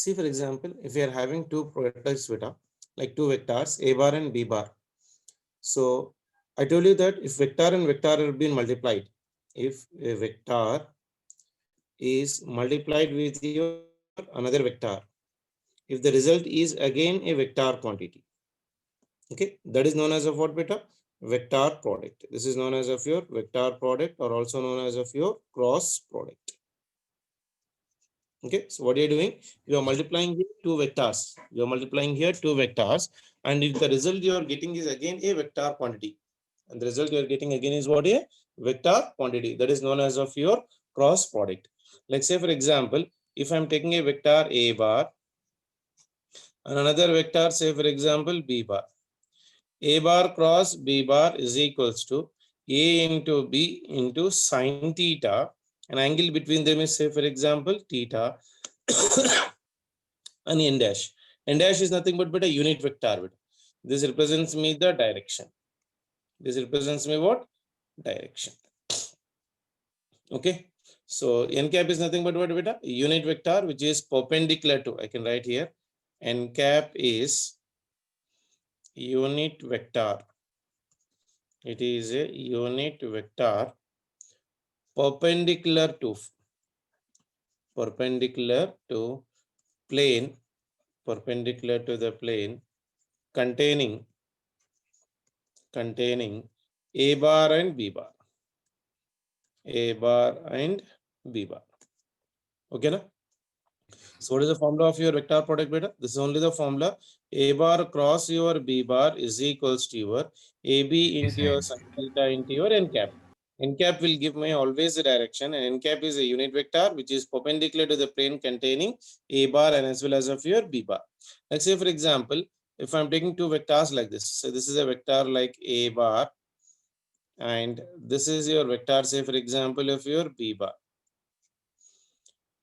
see for example, if we are having two products beta, like two vectors a bar and b bar. So I told you that if vector and vector are being multiplied, if a vector is multiplied with your another vector, if the result is again a vector quantity, okay, that is known as of what beta? Vector product. This is known as of your vector product, or also known as of your cross product. Okay, so what are you doing? You are multiplying here two vectors. You are multiplying here two vectors, and if the result you are getting is again a vector quantity, and the result you are getting again is what? A vector quantity. That is known as of your cross product. Like say for example, if I am taking a vector a bar and another vector, say for example b bar. A bar cross b bar is equals to a into b into sine theta. An angle between them is, say for example, theta and n dash. N dash is nothing but a unit vector. This represents me the direction. This represents me what? Direction. Okay. So n cap is nothing but what beta? Unit vector which is perpendicular to, I can write here, n cap is unit vector. It is a unit vector perpendicular to plane, perpendicular to the plane containing a bar and b bar. A bar and b bar. Okay, na? So what is the formula of your vector product beta? This is only the formula. A bar cross your b bar is equals to your ab into your sin theta into your n cap. N cap will give me always the direction, and n cap is a unit vector which is perpendicular to the plane containing a bar and as well as of your b bar. Let's say for example, if I'm taking two vectors like this, so this is a vector like a bar, and this is your vector, say for example, of your b bar,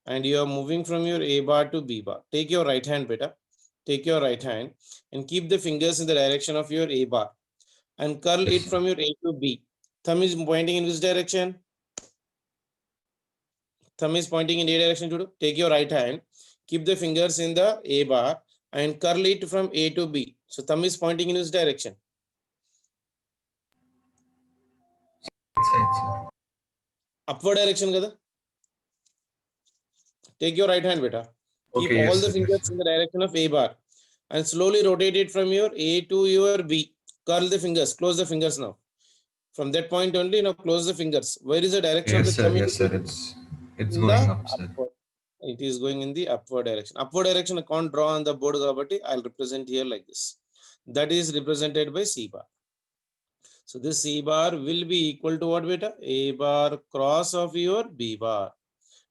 and you are moving from your a bar to b bar. Take your right hand beta, take your right hand and keep the fingers in the direction of your a bar and curl it from your a to b. Thumb is pointing in which direction? Thumb is pointing in a direction. To take your right hand, keep the fingers in the a bar and curl it from a to b. So thumb is pointing in which direction? Upward direction kada? Take your right hand beta, keep all the fingers in the direction of a bar and slowly rotate it from your a to your b. Curl the fingers, close the fingers now. From that point only, now close the fingers. Where is the direction of the thumb? Yes, sir. It's going up, sir. Upward. It is going in the upward direction. Upward direction I can't draw on the board, kabatti I'll represent here like this. That is represented by C bar. So this C bar will be equal to what beta? A bar cross of your B bar.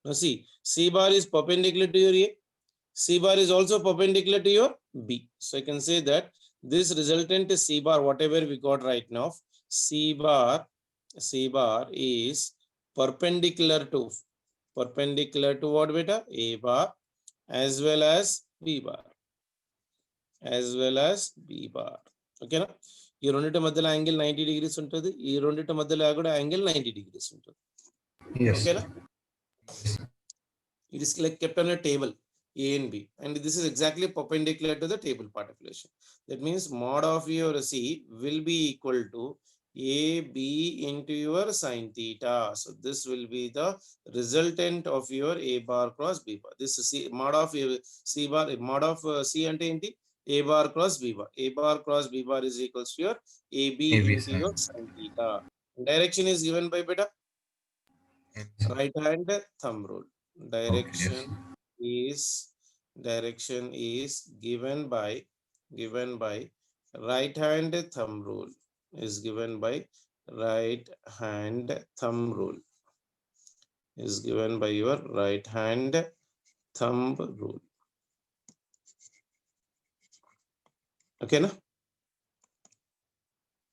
Now see, C bar is perpendicular to your A. C bar is also perpendicular to your B. So I can say that this resultant C bar, whatever we got right now, C bar is perpendicular to what beta? A bar as well as B bar. Okay, na? ఈ రెండిటి మధ్యలో angle 90 degrees ఉంటుంది, ఈ రెండిటి మధ్యలో కూడా angle 90 degrees ఉంటుంది. ఓకేనా? It is like kept on a table A and B, and this is exactly perpendicular to the table part of relation. That means mod of your C will be equal to AB into your sin theta. So this will be the resultant of your A bar cross B bar. This is mod of C bar, mod of C ante enti? A bar cross B bar. A bar cross B bar is equals to your AB into your sin theta. Direction is given by beta right hand thumb rule. Direction is given by right hand thumb rule. Is given by right hand thumb rule. Is given by your right hand thumb rule. Okay, na?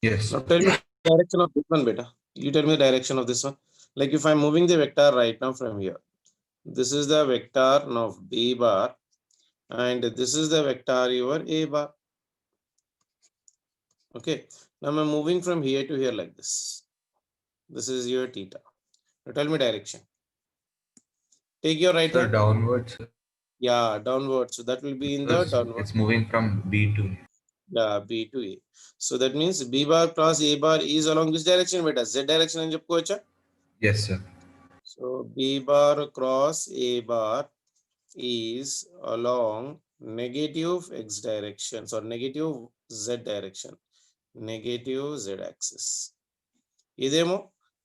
Yes. Now tell me direction of this one, beta. You tell me the direction of this one. Like if I'm moving the vector right now from here, this is the vector of B bar, and this is the vector your A bar. Okay, now I'm moving from here to here like this. This is your theta. Now tell me direction. Take your right hand. Downwards. Yeah, downward. So that will be in the Because downward. it's moving from B to A. Yeah, B to A. So that means B bar cross A bar is along which direction, beta? Z direction అని చెప్పుకోవచ్చా? Yes, sir. So B bar cross A bar is along negative X direction, so negative Z direction, negative Z axis. ఇదేమో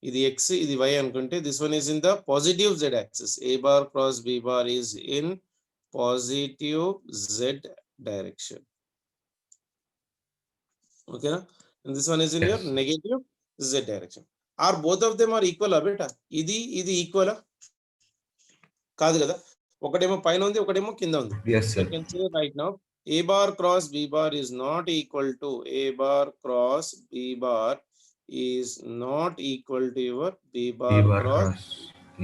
ఇది X, ఇది Y అనుకుంటే this one is in the positive Z axis. A bar cross B bar is in positive Z direction. Okay, and this one is in your Yes. negative Z direction. Are both of them are equal ఆ బేటా? ఇది equal కాదు కదా, ఒకటేమో పైన ఉంది ఒకటేమో కింద ఉంది. Yes, So sir. you can say right now A bar cross B bar is not equal to A bar cross B bar is not equal to your B bar B bar cross. cross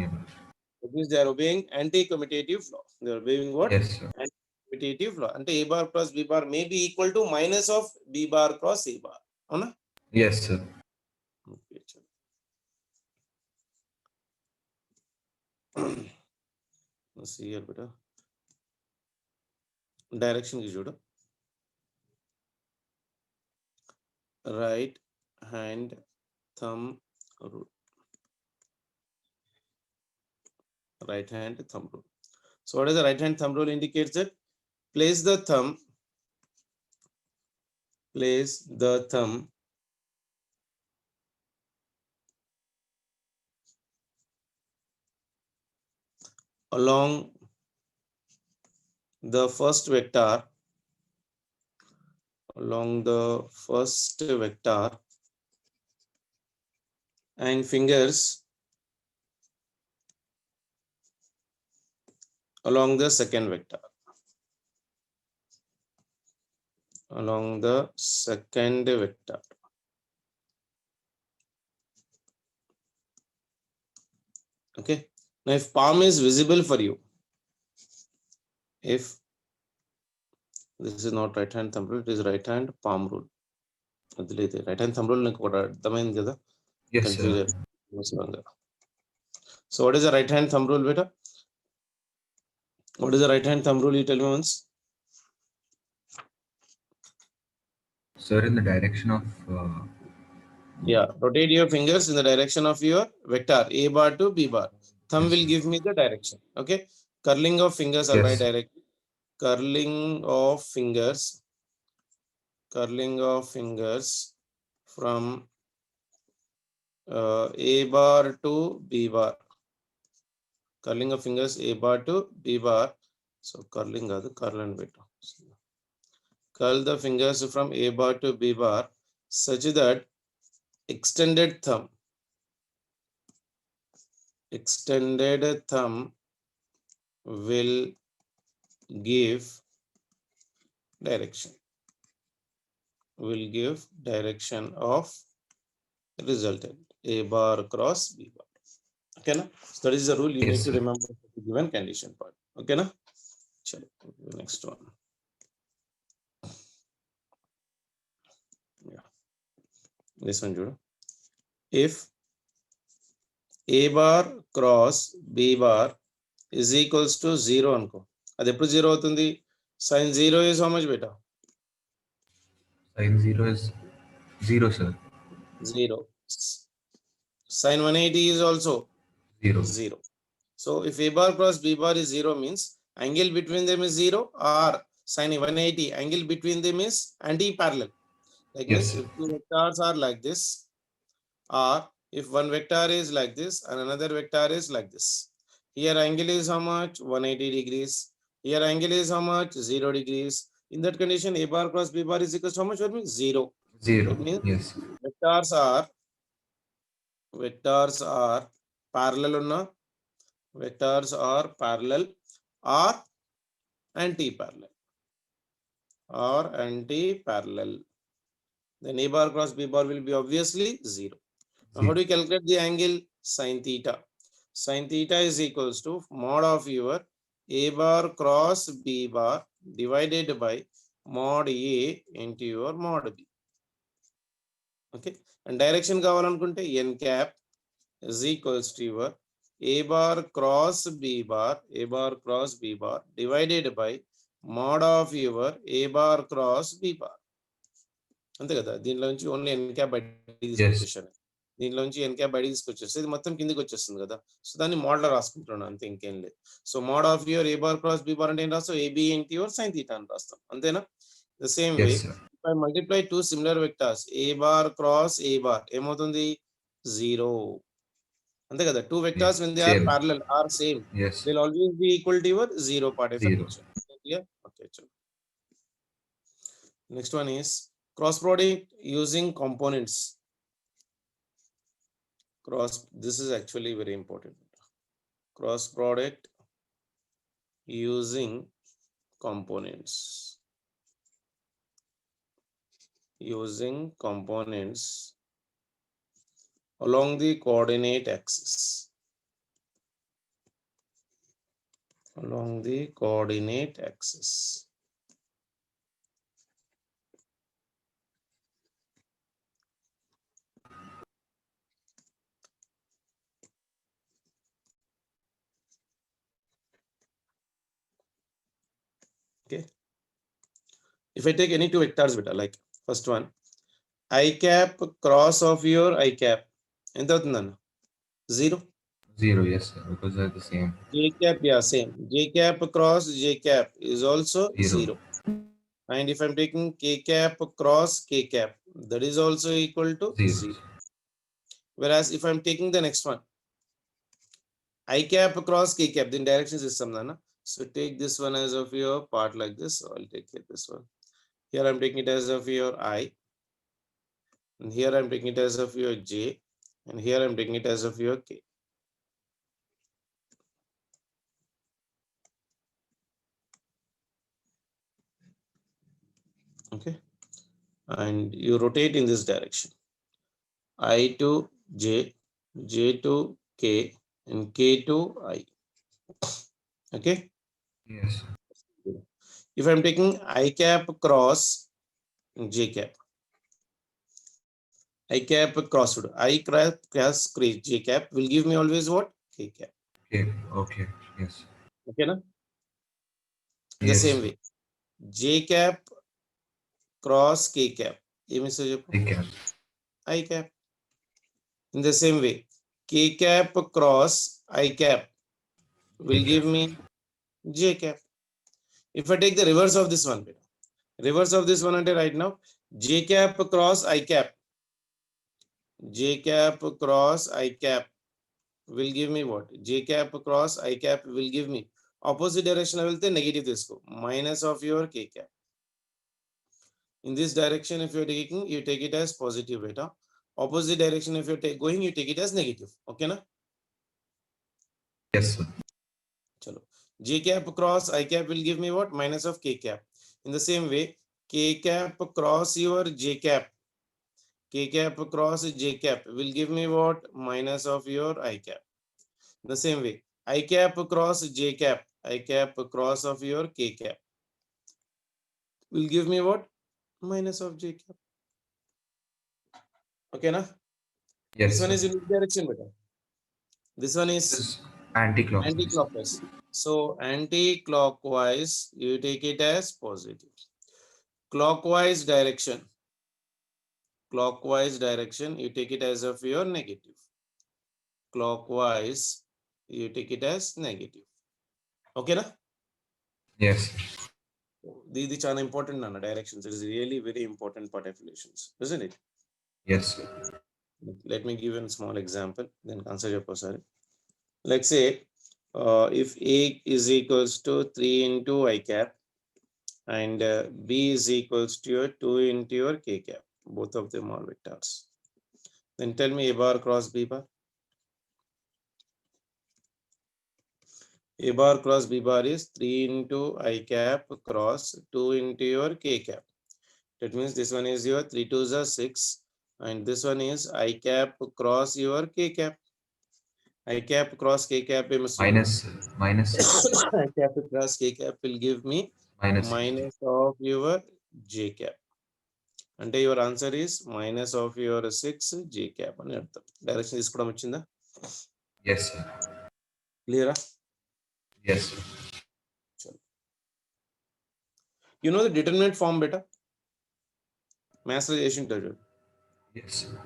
A bar. Because they are obeying anti-commutative law. They are obeying what? Yes, sir. Anti-commutative law. And A bar cross B bar may be equal to minus of B bar cross A bar. అవునా? Yes, sir. Okay, చలో. Let's see here beta. Direction ki చూడు. Right hand thumb rule. Right hand thumb rule. So what is the right hand thumb rule indicates that place the thumb along the first vector and fingers along the second vector. Okay. Now if palm is visible for you, if this is not right hand thumb rule, it is right hand palm rule. వదిలేదే right hand thumb rule నీకు కూడా అర్థమైంది కదా? Yes, sir. Confusion. So what is the right hand thumb rule beta? What is the right hand thumb rule? You tell me once. Sir, in the direction of Yeah, rotate your fingers in the direction of your vector A bar to B bar. Thumb Yes, will sir. give me the direction. Okay. Curling of fingers, I'll Yes. write directly. Curling of fingers from A bar to B bar. Curling of fingers A bar to B bar. So curling కాదు, curl and beta. Curl the fingers from A bar to B bar such that extended thumb will give direction. Of resultant A bar cross B bar. Okay na? So that is the rule you Yes, need to sir. remember for the given condition part. Okay na? Chalo, next one. Yeah, this one చూడు. If A bar cross B bar is equals to 0 అనుకో, అది ఎప్పుడు 0 అవుతుంది? Sin 0 is how much beta? Sin 0 is 0, sir. 0. Sin 180 is also 0. 0. So if A bar cross B bar is 0 means angle between them is 0, or sin 180 angle between them is anti-parallel. Like Yes, means sir. if two vectors are like this, or if one vector is like this and another vector is like this. Here angle is how much? 180 degrees. Here angle is how much? 0 degrees. In that condition, A bar cross B bar is equal to how much? What means 0. 0. That means Yes. vectors are parallel or anti-parallel. Then A bar cross B bar will be obviously 0. Now how do you calculate the angle? Sin theta. Sin theta is equals to mod of your A bar cross B bar divided by mod A into your mod B. Okay. And direction కావాలనుకుంటే n cap is equals to your A bar cross B bar divided by mod of your A bar cross B bar. అంతే కదా, దీనిలో నుంచి only ఎన్ cap బయటికి తీసుకొచ్చేసాను, దీనిలో నుంచి ఎన్ cap బయటికి తీసుకొచ్చేస్తే ఇది మొత్తం కిందికి వచ్చేస్తుంది కదా. సో దాన్ని మోడల్ రాసుకుంటున్నాను అంతే, ఇంకేం లేదు. So mod of your A bar cross B bar అంటే ఏం రాస్తాం, AB into your sine theta అని రాస్తాం, అంతేనా. The same way Yes, sir. if I multiply two similar vectors a bar cross a bar ఏమవుతుంది, 0. అంతే కదా, two vectors when they are Same. parallel are same, Yes. they'll always be equal to your 0 part of Zero. equation. Clear? Okay, chalo. Next one is cross product using components. This is actually very important. Cross product using components. Using components along the coordinate axis. Along the coordinate axis. Okay. If I take any two vectors, beta, like first one, I cap cross of your I cap, ఎంత అవుతుందన్న, 0. 0, yes, sir, because they're the same. J cap, yeah, same. J cap cross J cap is also 0. 0. And if I'm taking K cap cross K cap, that is also equal to 0. Whereas if I'm taking the next one, I cap cross K cap, then direction system, Nana. So take this one as of your part like this. So I'll take it this one. Here I'm taking it as of your I. And here I'm taking it as of your J. And here I'm taking it as of your K. Okay. And you rotate in this direction. I to J, J to K, and K to I. Okay. Yes. If I'm taking I cap cross J cap, I cap cross I cross J cap will give me always what, K cap. Okay. Okay. Yes. Okay, na? In the Yes. same way, J cap cross K cap, I cap. I cap. In the same way, K cap cross I cap will J give cap. me J cap. If I take the reverse of this one, reverse of this one right now, J cap cross I cap, J cap cross I cap will give me what, J cap cross I cap will give me opposite direction వెళ్తే negative తీసుకో, minus of your K cap. In this direction if you're taking, you take it as positive beta. Opposite direction if you're going, you take it as negative. Okay na? Yes, sir. Chalo. J cap cross I cap will give me what, minus of K cap. In the same way, K cap cross your J cap, K cap cross J cap will give me what, minus of your I cap. The same way, I cap cross J cap, I cap cross of your K cap will give me what, minus of J cap. Okay na? Yes. This one sir. is in which direction, beta? This one is This is anti-clockwise. anti-clockwise. So anti-clockwise, you take it as positive. Clockwise direction, you take it as of your negative. Clockwise, you take it as negative. Okay na? Yes. This is important nana, directions. It is really very important part of relations, isn't it? Yes, sir. Let me give you a small example, then answer your question. Let's say if A is equals to 3 into I cap and B is equals to your 2 into your K cap, both of them are vectors. Then tell me A bar cross B bar. A bar cross B bar is 3 into I cap cross 2 into your K cap. That means this one is your 3 2s are 6 and this one is I cap cross your K cap. I cap cross K cap Minus. I cap cross K cap will give me minus of your J cap. And your answer is minus of your 6 J cap. Direction is Yes, sir. Clear? Yes, sir. You know the determinant form beta? Masterization tutorial. Yes, sir.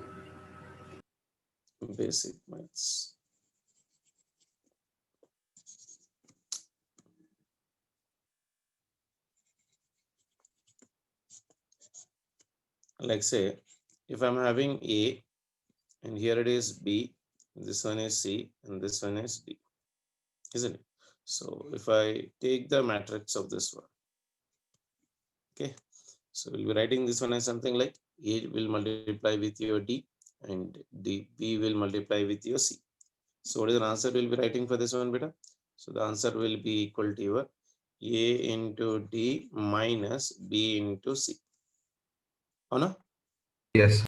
Basic maths. Like say, if I'm having A and here it is B, this one is C and this one is D, isn't it? So if I take the matrix of this one, okay, so we'll be writing this one as something like A will multiply with your D and B will multiply with your C. So what is the answer we'll be writing for this one, beta? So the answer will be equal to your A into D minus B into C. Oh no? Yes, sir.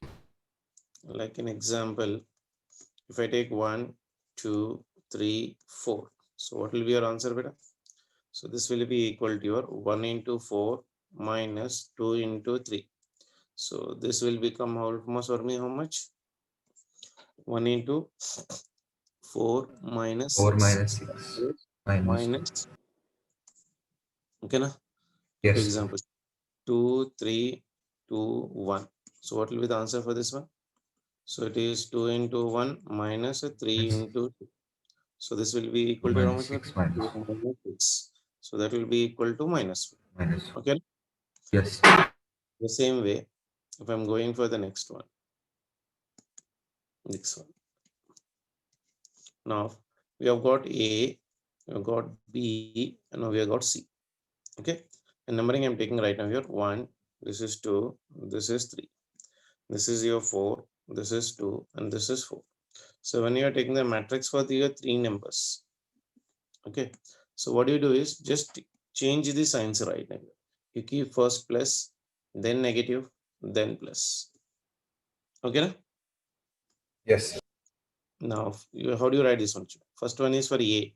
Like an example, if I take 1, 2, 3, 4. So what will be your answer, beta? So this will be equal to your 1 into 4 minus 2 into 3. So this will become almost for me how much? 1 into 4 minus 4 minus 6 6 minus 2. minus, okay na? For Yes, sir. example, 2, 3, 2, 1. So what will be the answer for this one? So it is 2 into 1 minus 3 Yes. into 2. So this will be 2 equal to how minus much? 6 minus 2 minus 6. So that will be equal to minus 1. minus 2. Okay. Yes. The same way, if I'm going for the next one, next one. Now we have got A, we have got B, and now we have got C. Okay. And numbering I'm taking right now here 1, this is 2, this is 3, this is your 4, this is 2, and this is 4. So when you are taking the matrix for the 3 numbers, okay. So what you do is just change the signs right now. You keep first plus, then negative, then plus. Okay. Na? Yes. Now, how do you write this one? First one is for A.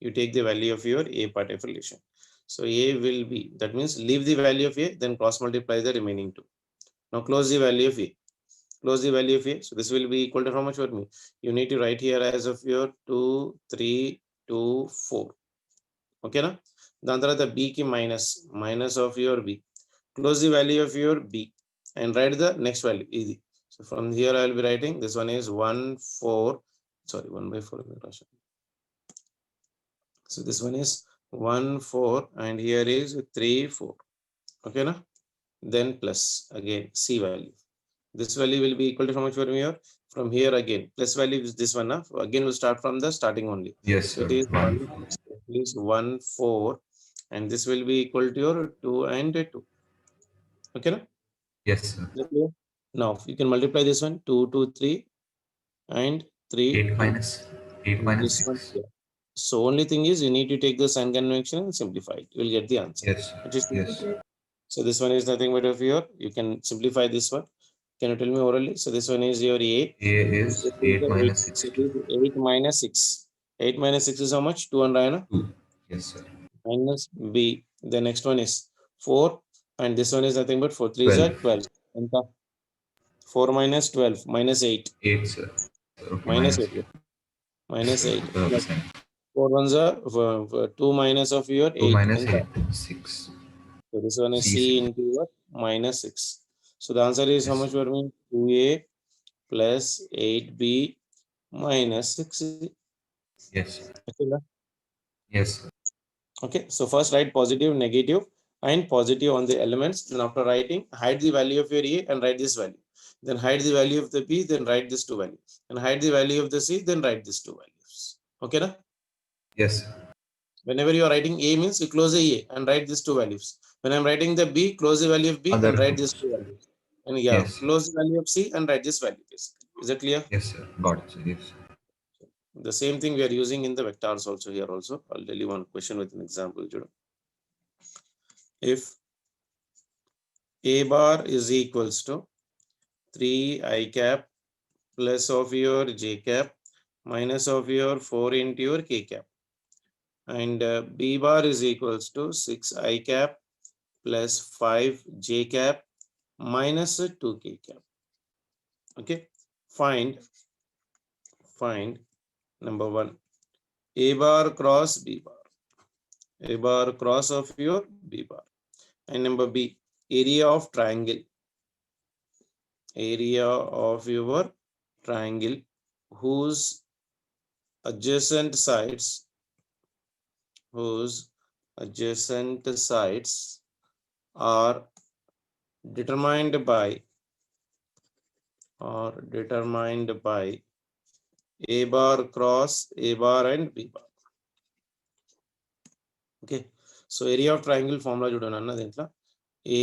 You take the value of your A part of relation. So A will be, that means leave the value of A, then cross multiply the remaining 2. Now close the value of A. Close the value of A. So this will be equal to how much for me? You need to write here as of your 2, 3, 2, 4. Okay, na? Then the B ki minus of your B. Close the value of your B and write the next value. Easy. So from here I will be writing this one is 1, 4. Sorry, 1 by 4. So this one is 1, 4, and here is 3, 4. Okay, na? Then plus again C value. This value will be equal to how much from here? From here again. Plus value is this one. Again, we'll start from the starting only. Yes, So sir. it is 1, 1, 4. it is 1, 4, and this will be equal to your 2 and 2. Okay, na? Yes, sir. Now you can multiply this one 2, 2, 3, and 3, 8 2. minus 8 And minus this one 6. here. So only thing is you need to take the sign convention and simplify it. You will get the answer. Yes, sir. It is simple. Yes. So this one is nothing but of your. You can simplify this one. Can you tell me orally? So this one is your A. A is 8 minus 6. So it is 8 minus 6. 8 minus 6 is how much? 2 and 2. Yes, sir. minus B. The next one is 4. And this one is nothing but 4. 3 is 12. 12. And 4 minus 12 minus 8. 8, sir. Okay, Minus minus 8. Minus 8. 8. 4 ones are 2 minus of your 2 8. minus And 8. 6. so this one is C, C 6. into your minus 6. So the answer is how Yes. much for me? 2A plus 8B minus 6C. Yes. Okay, Yes, sir. okay, so first write positive, negative, and positive on the elements. Then after writing, hide the value of your A and write this value. Then hide the value of the B, then write this 2 value. And hide the value of the C, then write these 2 values. Okay, na? Yes, sir. Whenever you are writing A means you close the A and write these 2 values. When I'm writing the B, close the value of B Other and write 2. these 2 values. And yeah, Yes. close the value of C and write this value. Is that clear? Yes, sir. Got it, sir. Yes. The same thing we are using in the vectors also here also. I'll tell you one question with an example. If A bar is equals to 3 I cap plus of your J cap minus of your 4 into your K cap, and B bar is equals to 6 I cap plus 5 J cap minus 2 K cap. Okay, find number 1 A bar cross B bar. A bar cross of your B bar. And number B, area of triangle. Area of your triangle whose adjacent sides are determined by A bar cross A bar and B bar. Okay, so area of triangle formula చూడండి అన్న దీంట్లో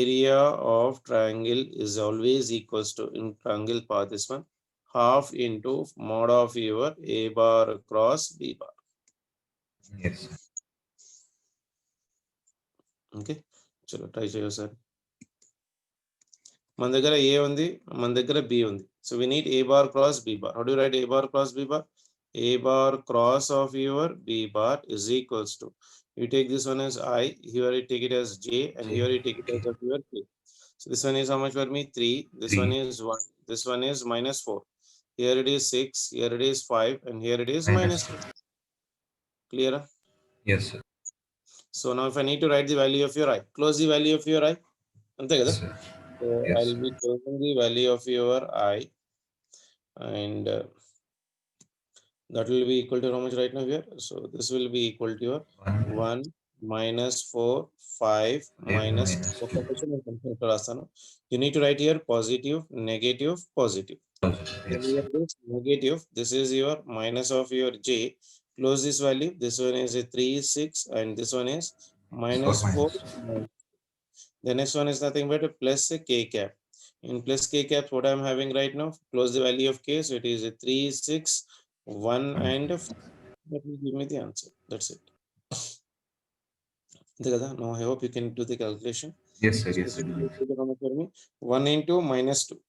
area of triangle is always equals to, in triangle path this one, half into mod of your A bar cross B bar. Yes. Okay, చలో try చేయ sir. మన దగ్గర A ఉంది, మన దగ్గర B ఉంది. So we need A bar cross B bar. How do you write A bar cross B bar? A bar cross of your B bar is equals to, you take this one as I, here you take it as J, and J, here you take it as of your K. So this one is how much for me? 3. This 3. one is 1. This one is minus 4. Here it is 6. Here it is 5. And here it is minus 2. Clear? Yes, sir. So now if I need to write the value of your I, close the value of your I. Yes, sir. So Yes. I'll be closing the value of your I. And that will be equal to how much right now here? So this will be equal to your 1 minus 4, 5 minus minus 2. You need to write here positive, negative, positive. Yes. Here it is negative. This is your minus of your J. Close this value. This one is a 3, 6, and this one is minus 4. The next one is nothing but a plus a K cap. In plus K cap, what I'm having right now, close the value of K. So it is a 3, 6, 1, and 4. That will give me the answer. That's it. Now I hope you can do the calculation. Yes, sir. Yes, So sir. this will become how much for me? 1 into minus 2.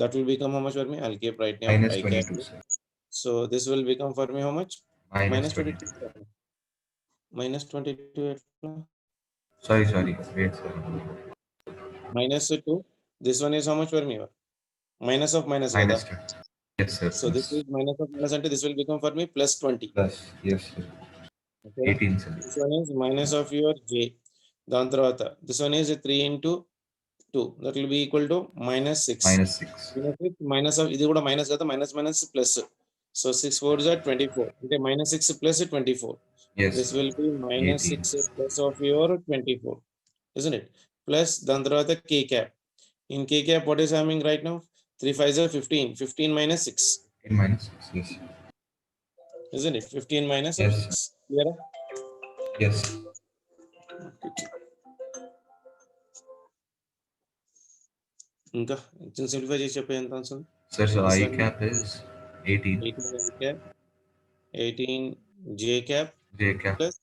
That will become how much for me? I'll keep right now. Minus I cap. 22, sir. So this will become for me how much? Minus 22. 22. Minus 22. Sorry. Wait, sir. Minus 2. This one is how much for me? Minus of minus. Minus Kada. 20. Yes, sir. So this is minus of minus, and this will become for me plus 20. Plus. Yes, sir. Okay. 18, sir. This one is minus of your J. This one is a 3 into 2. That will be equal to minus 6. Minus 6. Minus of this కూడా minus కదా, minus plus. So 6 4s are 24. Okay, minus 6 plus 24. Yes. This will be minus 18. 6 plus of your 24, isn't it? Plus దాని తర్వాత K cap. In K cap, what is happening right now? 3 5s are 15. 15 minus 6. 15 minus 6. Yes. Isn't it? 15 minus Yes. 6. Clear? Yes. ఇంకా simplify చేసి చెప్పే ఎంత వస్తుంది? Sir, so I cap is 18. 18 cap, 18 J cap, J cap plus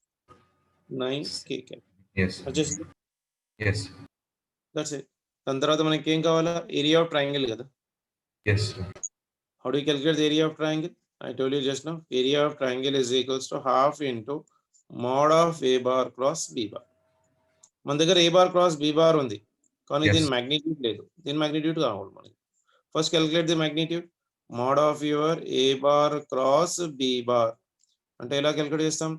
9 K cap. Yes. Yes. That's it. దాని తర్వాత మనకి ఏం కావాలా? ఏరియా ఆఫ్ ట్రయాంగిల్ కదా. Yes, sir. How do you calculate the area of triangle? I told you just now. Area of triangle is equals to half into mod of A bar cross B bar. మన దగ్గర A bar cross B bar ఉంది, కానీ దీని magnitude లేదు. దీని magnitude కావాలి మనకి. First calculate the magnitude. Mod of your A bar cross B bar. అంటే ఎలా calculate చేస్తాం?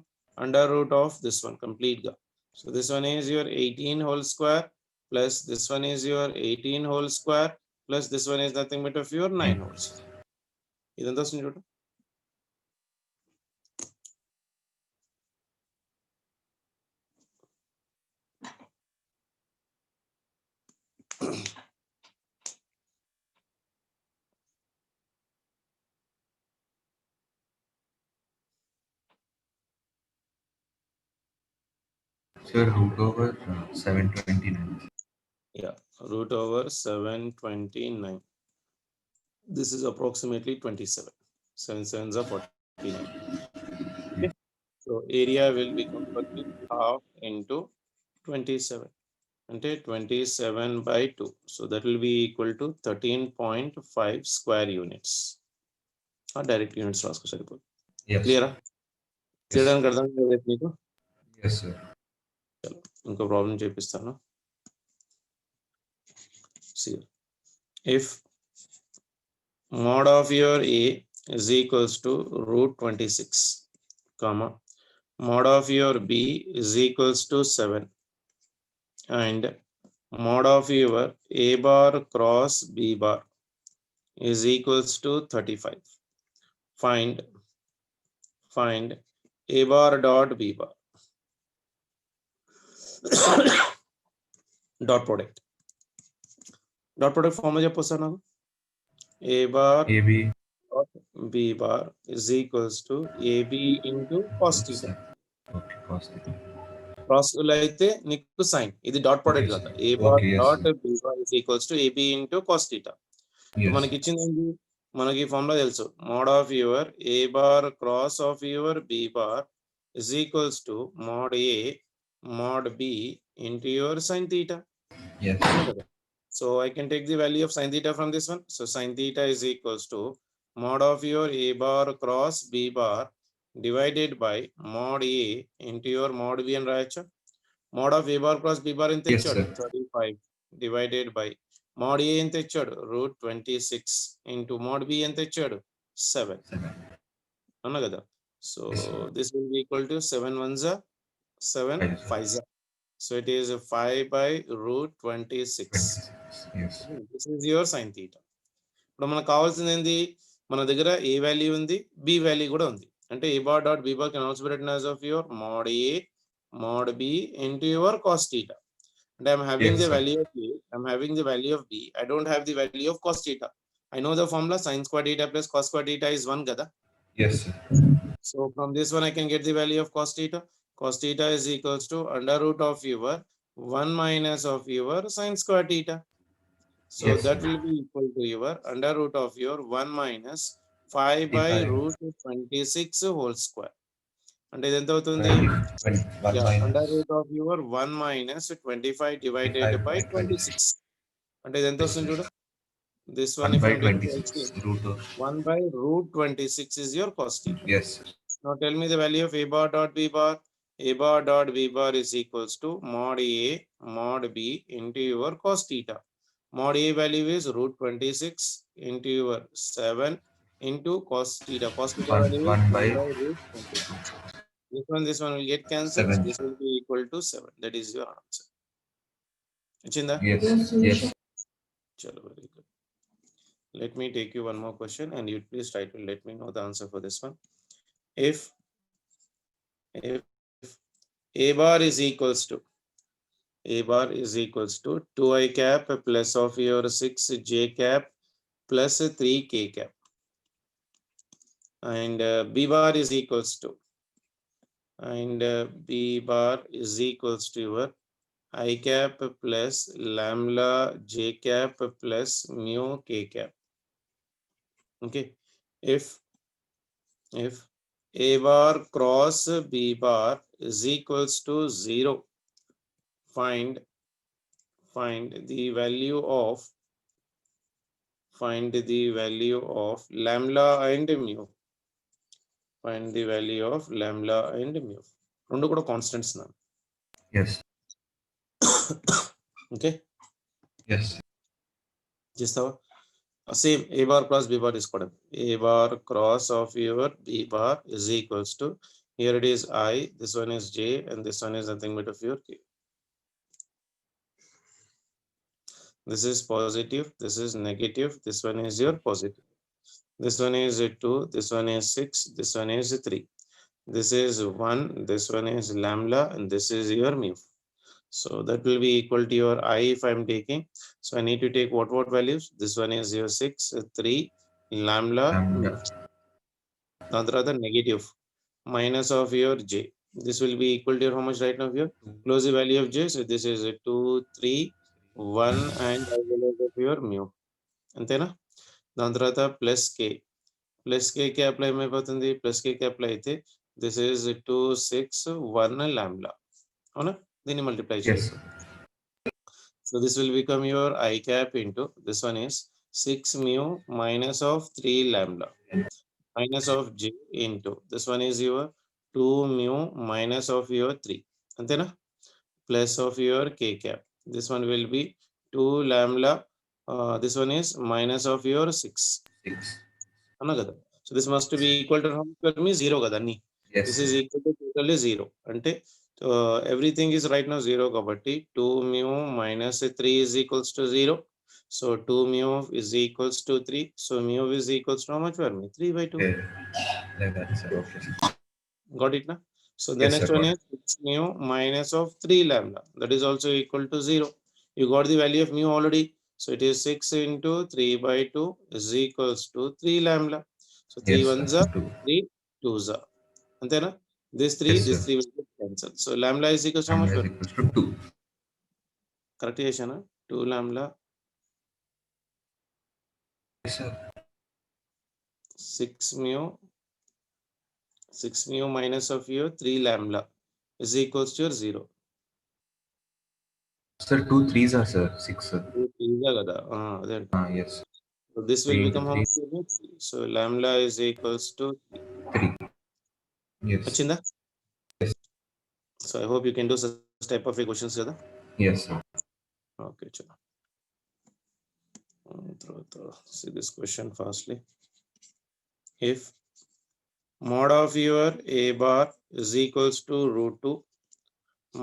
Under root of this one complete గా. So this one is your 18 whole square plus this one is your 18 whole square plus this one is nothing but of your 9 whole square. ఇదంతా వస్తుంది చూడు. Sir, root over 729. Yeah, root over 729. This is approximately 27. 7 7s are 49. Okay. So area will become half into 27. అంటే 27 by 2. So that will be equal to 13.5 square units. Direct units రాసుకో సరిపోతుంది. Yes. క్లియరా? చేయడానికి అర్థం కాలేదు మీకు? Yes, sir. ఇంకో problem చేపిస్తాను. See, if mod of your A is equals to root 26, comma, mod of your b is equals to 7 and mod of your a bar cross b bar is equals to 35. Find a bar dot b bar dot product formula చెప్పొస్తా నాకు a bar AB. dot b bar is equals to ab into cos theta. Okay, cos theta. Cross లో అయితే నీకు sign, ఇది dot product Okay, కదా, sir. a bar Okay, yes, dot sir. b bar is equals to ab into cos theta. Yes. మనకి ఇచ్చింది ఏంటి, మనకి formula తెలుసు, mod of your A bar cross of your B bar is equals to mod A mod B into your sine theta. Yes. So I can take the value of sin theta from this one. So sin theta is equals to mod of your a bar cross b bar divided by mod a into your mod b and రాయొచ్చు. Mod of a bar cross b bar ఎంత Yes, ఇచ్చాడు, sir. 35 divided by mod a ఎంత ఇచ్చాడు, √26 into mod b ఎంత ఇచ్చాడు, 7 అన్నా కదా. So Yes, sir. this will be equal to 7 ones are 7 Yes, sir. 5s are. So it is 5 by √26. 26. Yes. This is your sin theta. ఇప్పుడు మనకు కావాల్సింది ఏంది, మన దగ్గర ఏ వాల్యూ ఉంది, బి వాల్యూ కూడా ఉంది. అంటే a bar dot b bar can also be written as of your mod a mod b into your cos theta. And I'm having Yes, the sir. value of a, I'm having the value of b. I don't have the value of cos theta. I know the formula sin square theta plus cos square theta is 1 kada. Yes, sir. So from this one I can get the value of cos theta. Cos theta is equals to under root of your 1 minus of your sin square theta. So Yes, that sir. will be equal to your under root of your 1 minus 5 by 25. √26 whole square. అంటే ఇది ఎంత అవుతుంది, 1 under minus. root of your 1 minus 25 divided 25 by by 26. అంటే ఇది ఎంత Yes, వస్తుంది sir. చూడు, this one 1 if by I'm taking 26 root of. 1 by √26 is your cos theta. Yes, sir. Now tell me the value of a bar dot b bar. A bar dot b bar is equals to mod a mod b into your cos theta. Mod a value is √26 into your 7 into cos theta. Cos theta One- value is one 1 by by √26. This one will get cancelled. 7. This will be equal to 7. That is your answer. Chinda? Yes, yes. Chalo, very good. Let me take you one more question and you please try to let me know the answer for this one. If a bar is equals to 2i cap plus of your 6j cap plus 3k cap and b bar is equals to your I cap plus lambda j cap plus mu k cap. Okay, if a bar cross b bar is equals to 0, find the value of lambda and mu. Find the value of lambda and mu. రెండు కూడా constants నా. Yes. Okay, Yes. చేస్తావా, same a bar cross b bar తీసుకోవడం. A bar cross of your b bar is equals to, here it is I, this one is j and this one is nothing but of your k. This is positive, this is negative, this one is your positive. This one is 2, this one is 6, this one is 3. This is 1, this one is lambda and this is your mu. So that will be equal to your I if I'm taking. So I need to take what values? This one is your 6, 3, lambda, Lambda. the negative minus of your j. This will be equal to your how much right now here? Close the value of j. So this is 2, 3, 1 and I will of your mu. అంతేనా? దాని తర్వాత plus కే, plus కే apply అయిపోతుంది, plus కే apply అయితే this is 2, 6, 1 lambda. అవునా, దీన్ని multiply Yes, చేయాలి. sir. So this will become your I cap into, this one is 6 mu minus of 3 lambda minus of j into, this one is your 2 mu minus of your 3. అంతేనా? Plus of your k cap. This one will be 2 lambda. This one is minus of your 6. 6. అన్నా కదా. So this must be equal to how much me 0 కదా అన్ని. Yes, This sir. is equal to totally 0. Ante everything is right now 0 kabatti 2 mu minus 3 is equals to 0. So 2 mu is equals to 3. So mu is equals to how much for me? 3 by 2. Okay. Like that, sir. Okay, sir. Got it now? So the Yes, next sir, one got is 6 mu minus of 3 lambda. That is also equal to 0. You got the value of mu already. So it is 6 into 3 by 2 is equals to 3 lambda. So 3 Yes, ones sir. are 2. 3 twos are. Antena? This 3, Yes, this sir. 3 will get cancelled. So lambda is equals to how And much? is equals to 2. Correct, 2 lambda, Yes, sir. 6 mu, 6 mu minus of your 3 lambda is equals to your 0. Sir, 2 3s are, sir. 6, sir. Easy kada. అదే అంటున్నా. Yes. So this will 3 into become how 3, much? So lambda is equals to 3. 3. Yes. వచ్చిందా? Yes. So I hope you can do such type of equations కదా. Yes, sir. Okay, chalo. See this question fastly. If mod of your a bar is equals to root 2,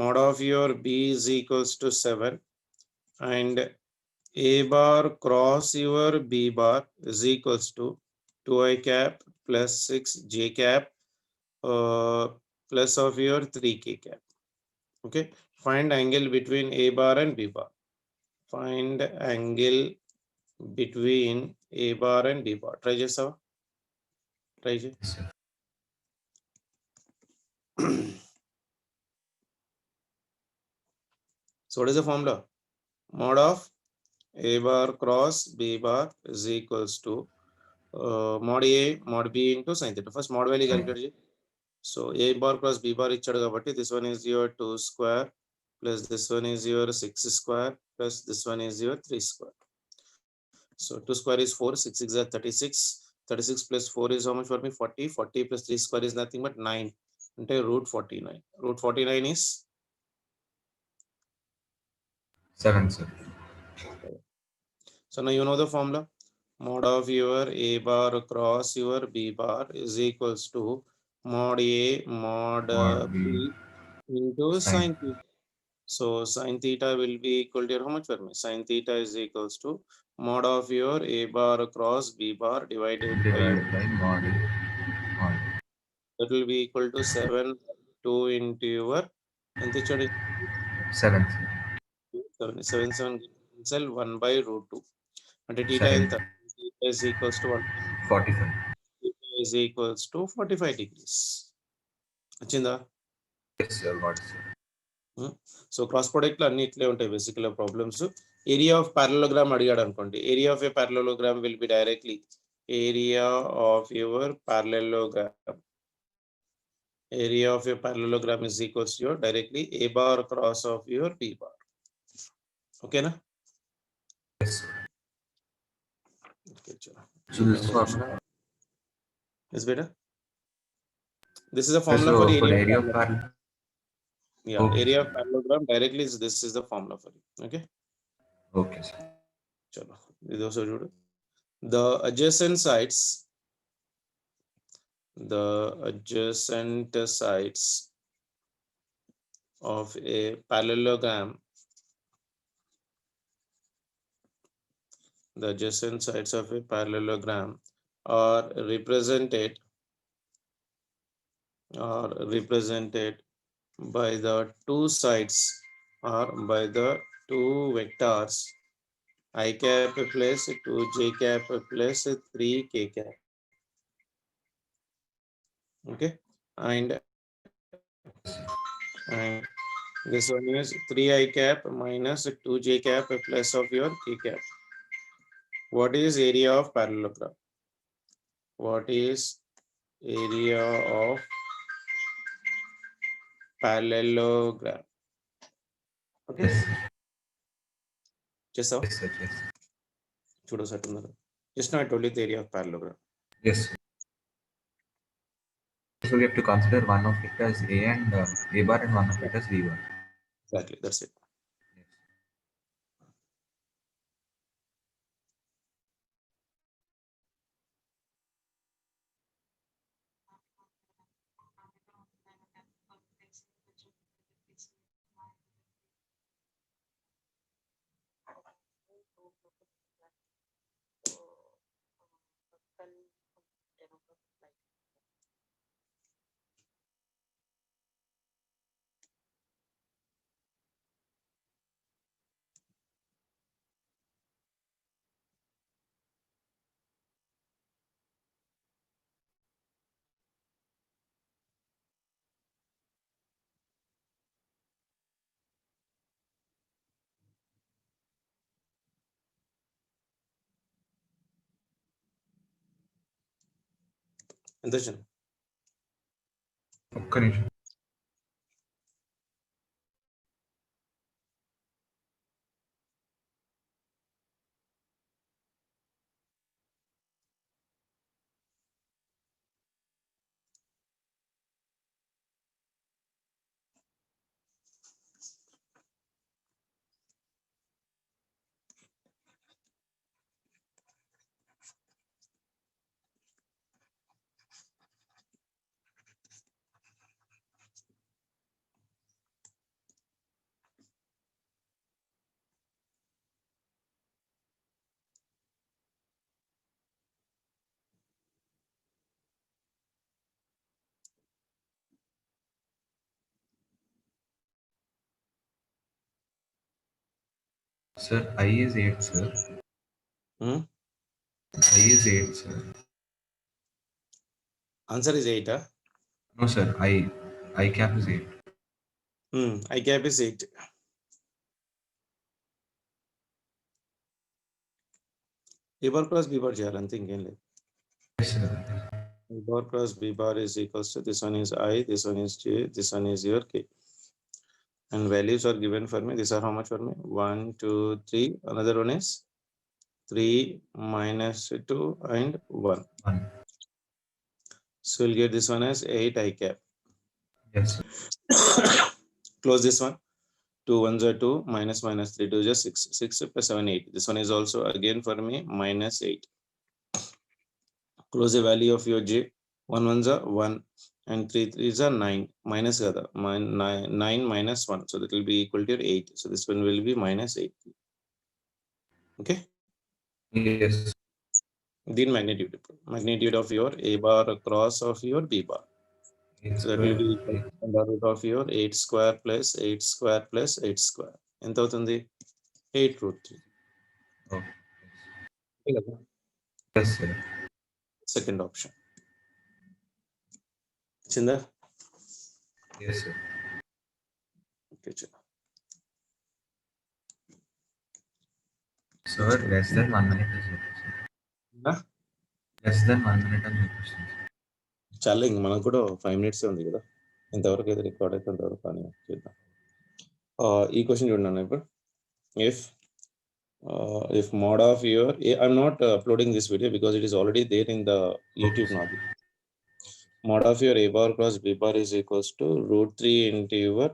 mod of your b is equals to 7, and a bar cross your b bar is equals to 2i cap plus 6j cap plus of your 3k cap. Okay, find angle between a bar and b bar. Find angle between a bar and b bar. Try చేస్తావా? Try చేయి. Yes, sir. So what is the formula? Mod of a bar cross b bar is equals to mod a mod b into sin theta. First mod value calculate చేయి. So a bar plus b bar ఇచ్చాడు కాబట్టి this one is your 2 square plus this one is your 6 square plus this one is your 3 square. So 2 square is 4, 6 6 are 36. 36 plus 4 is how much for me? 40. 40 plus 3 square is nothing but 9. అంటే root 49. Root 49 is 7, sir. so now you know the formula. Mod of your a bar cross your b bar is equals to mod a mod Mod b B. into Sin. sin theta. So sin theta will be equal to how much for me? Sin theta is equals to mod of your a bar cross b bar divided by Divided by mod A. Mod. that will be equal to 7 2 into your ఎంత ఇచ్చాడు? 7, sir. 7 7 cancel 1 by root 2 అంటే theta 7. ఎంత? Theta is equals to 1 45. theta is equals to 45 degrees. వచ్చిందా? Yes, sir. Got it, sir. So cross product లో అన్ని ఇట్లే ఉంటాయి బేసికల్ ప్రాబ్లమ్స్. ఏరియా ఆఫ్ పారలోగ్రామ్ అడిగాడు అనుకోండి, area of A parallelogram will be directly area of your parallelogram. Area of a parallelogram is equals to your directly a bar cross of your b bar. Okay na? Yes, sir. Okay, chalo. So this formula. Is better. This is a Yes, formula so for for area the of area of parallelogram. parallel. Yeah, Okay, area sir. of parallelogram directly is this is the formula for it. Okay. Okay, sir. Chalo. This also చూడు. The adjacent sides of a parallelogram, the adjacent sides of a parallelogram are represented by the two sides or by the two vectors I cap plus 2j cap plus 3k cap. Okay, and this one is 3i cap minus 2j cap plus of your k cap. What is area of parallelogram? What is area of parallelogram? Okay, Yes, sir. చేసావా? Yes, sir. Yes, sir. చూడు set ఉన్నారు. Just now I told you the area of parallelogram. Yes, sir. So we have to consider one of it as A and A bar and one of it as B bar. Exactly, that's it. ఎంత వచ్చింది? ఒక్క నిమిషం. Sir, I is 8, sir. Hmm? I is 8, sir. Answer is 8. No, sir. I cap is 8. I cap is 8. A bar plus B bar చేయాలి అంతే, ఇంకేం లేదు. Yes, sir. A bar plus B bar is equals to this one is I, this one is J, this one is your K. And values are given for me. These are how much for me? 1, 2, 3. Another one is 3 minus 2 and 1. 1. So we'll get this one as 8 I cap. Yes, sir. Close this one. 2 1s are 2, minus 3 2 is 6. 6 plus 7 8. This one is also again for me minus 8. Close the value of your J. 1 1s are 1 and 3 3s are 9. Minus 9 minus 1. So that will be equal to 8. So this one will be minus 8. Okay. Yes. The magnitude of your A bar across of your B bar. So that will be equal to under root of your 8 square plus 8 square plus 8 square. ఎంత అవుతుంది? 8 root 3. Oh. Okay. Yes, sir. Second option. Chinda? Yes, sir. Okay, Chinda. Sir, less than 1 minute is okay, sir. Huh? Less than 1 minute అని చూపిస్తుంది. చాలా ఇంక మనకు కూడా 5 minutes ఉంది కదా, ఇంతవరకు అయితే రికార్డ్ అయితే అంతవరకు కానీ చేద్దాం. ఈ క్వశ్చన్ చూడండి ఇప్పుడు. If mod of your I'm not uploading this video because it is already there in the YouTube knowledge. Mod of your A bar plus B bar is equals to root 3 into your